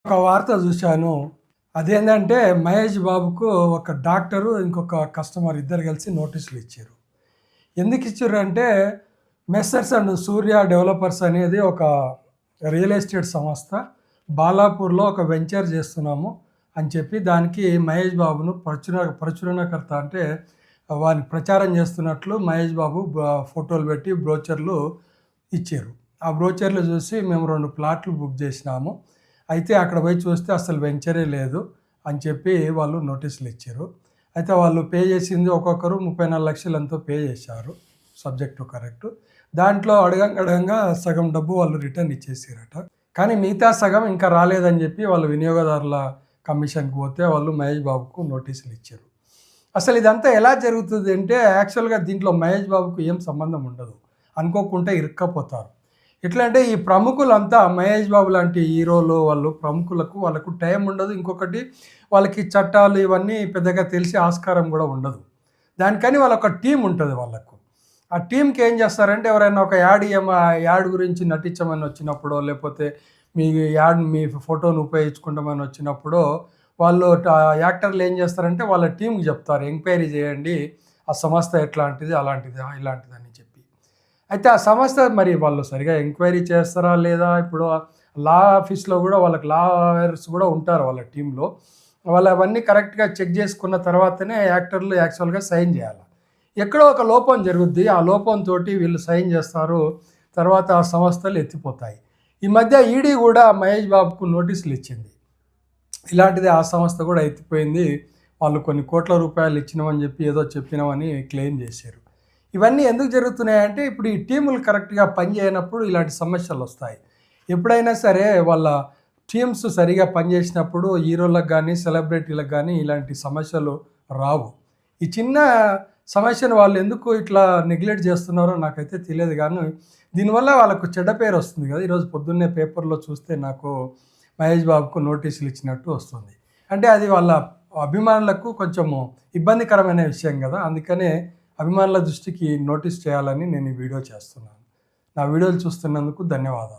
ఒక వార్త చూశాను. అదేంటంటే మహేష్ బాబుకు ఒక డాక్టరు, ఇంకొక కస్టమర్ ఇద్దరు కలిసి నోటీసులు ఇచ్చారు. ఎందుకు ఇచ్చారంటే మెస్సర్స్ అండ్ సూర్య డెవలపర్స్ అనేది ఒక రియల్ ఎస్టేట్ సంస్థ. బాలాపూర్లో ఒక వెంచర్ చేస్తున్నాము అని చెప్పి దానికి మహేష్ బాబును ప్రచురణకర్త అంటే వారిని ప్రచారం చేస్తున్నట్లు మహేష్ బాబు ఫోటోలు పెట్టి బ్రోచర్లు ఇచ్చారు. ఆ బ్రోచర్లు చూసి మేము 2 ప్లాట్లు బుక్ చేసినాము. అయితే అక్కడ పోయి చూస్తే అసలు వెంచరే లేదు అని చెప్పి వాళ్ళు నోటీసులు ఇచ్చారు. అయితే వాళ్ళు పే చేసింది ఒక్కొక్కరు 34 లక్షలు ఎంతో పే చేశారు, సబ్జెక్ట్ టు కరెక్ట్. దాంట్లో అడగంగా సగం డబ్బు వాళ్ళు రిటర్న్ ఇచ్చేసారట. కానీ మిగతా సగం ఇంకా రాలేదని చెప్పి వాళ్ళు వినియోగదారుల కమిషన్కి పోతే వాళ్ళు మహేష్ బాబుకు నోటీసులు ఇచ్చారు. అసలు ఇదంతా ఎలా జరుగుతుంది అంటే యాక్చువల్గా దీంట్లో మహేష్ బాబుకు ఏం సంబంధం ఉండదు, అనుకోకుండా ఇరుక్కపోతారు. ఎట్లా అంటే ఈ ప్రముఖులంతా మహేష్ బాబు లాంటి హీరోలు వాళ్ళు ప్రముఖులకు వాళ్ళకు టైం ఉండదు. ఇంకొకటి వాళ్ళకి చట్టాలు ఇవన్నీ పెద్దగా తెలిసి ఆస్కారం కూడా ఉండదు. దానికని వాళ్ళొక టీం ఉంటుంది వాళ్ళకు. ఆ టీంకి ఏం చేస్తారంటే ఎవరైనా ఒక యాడ్ గురించి నటించమని వచ్చినప్పుడో, లేకపోతే మీ ఫోటోను ఉపయోగించుకుంటామని వచ్చినప్పుడో వాళ్ళు యాక్టర్లు ఏం చేస్తారంటే వాళ్ళ టీంకి చెప్తారు, ఎంక్వైరీ చేయండి ఆ సంస్థ ఎట్లాంటిది, అలాంటిది, ఇలాంటిది అని చెప్పి. అయితే ఆ సంస్థ మరి వాళ్ళు సరిగా ఎంక్వైరీ చేస్తారా లేదా? ఇప్పుడు లా ఆఫీస్లో కూడా వాళ్ళకి లాయర్స్ కూడా ఉంటారు వాళ్ళ టీంలో. వాళ్ళు అవన్నీ కరెక్ట్గా చెక్ చేసుకున్న తర్వాతనే యాక్టర్లు యాక్చువల్గా సైన్ చేయాలి. ఎక్కడో ఒక లోపం జరుగుద్ది, ఆ లోపంతో వీళ్ళు సైన్ చేస్తారు, తర్వాత ఆ సంస్థలు ఎత్తిపోతాయి. ఈ మధ్య ఈడీ కూడా మహేష్ బాబుకు నోటీసులు ఇచ్చింది. ఇలాంటిది ఆ సంస్థ కూడా ఎత్తిపోయింది, వాళ్ళు కొన్ని కోట్ల రూపాయలు ఇచ్చినామని చెప్పి ఏదో చెప్పినామని క్లెయిమ్ చేశారు. ఇవన్నీ ఎందుకు జరుగుతున్నాయంటే ఇప్పుడు ఈ టీములు కరెక్ట్గా పనిచేయనప్పుడు ఇలాంటి సమస్యలు వస్తాయి. ఎప్పుడైనా సరే వాళ్ళ టీమ్స్ సరిగా పనిచేసినప్పుడు హీరోలకు కానీ సెలబ్రిటీలకు కానీ ఇలాంటి సమస్యలు రావు. ఈ చిన్న సమస్యను వాళ్ళు ఎందుకు ఇట్లా నెగ్లెక్ట్ చేస్తున్నారో నాకైతే తెలియదు. కానీ దీనివల్ల వాళ్ళకు చెడ్డ పేరు వస్తుంది కదా. ఈరోజు పొద్దున్నే పేపర్లో చూస్తే నాకు మహేష్ బాబుకు నోటీసులు ఇచ్చినట్టు వస్తుంది. అంటే అది వాళ్ళ అభిమానులకు కొంచెము ఇబ్బందికరమైన విషయం కదా. అందుకనే అభిమానుల దృష్టికి నోటీస్ చేయాలని నేను ఈ వీడియో చేస్తున్నాను. నా వీడియోలు చూస్తున్నందుకు ధన్యవాదాలు.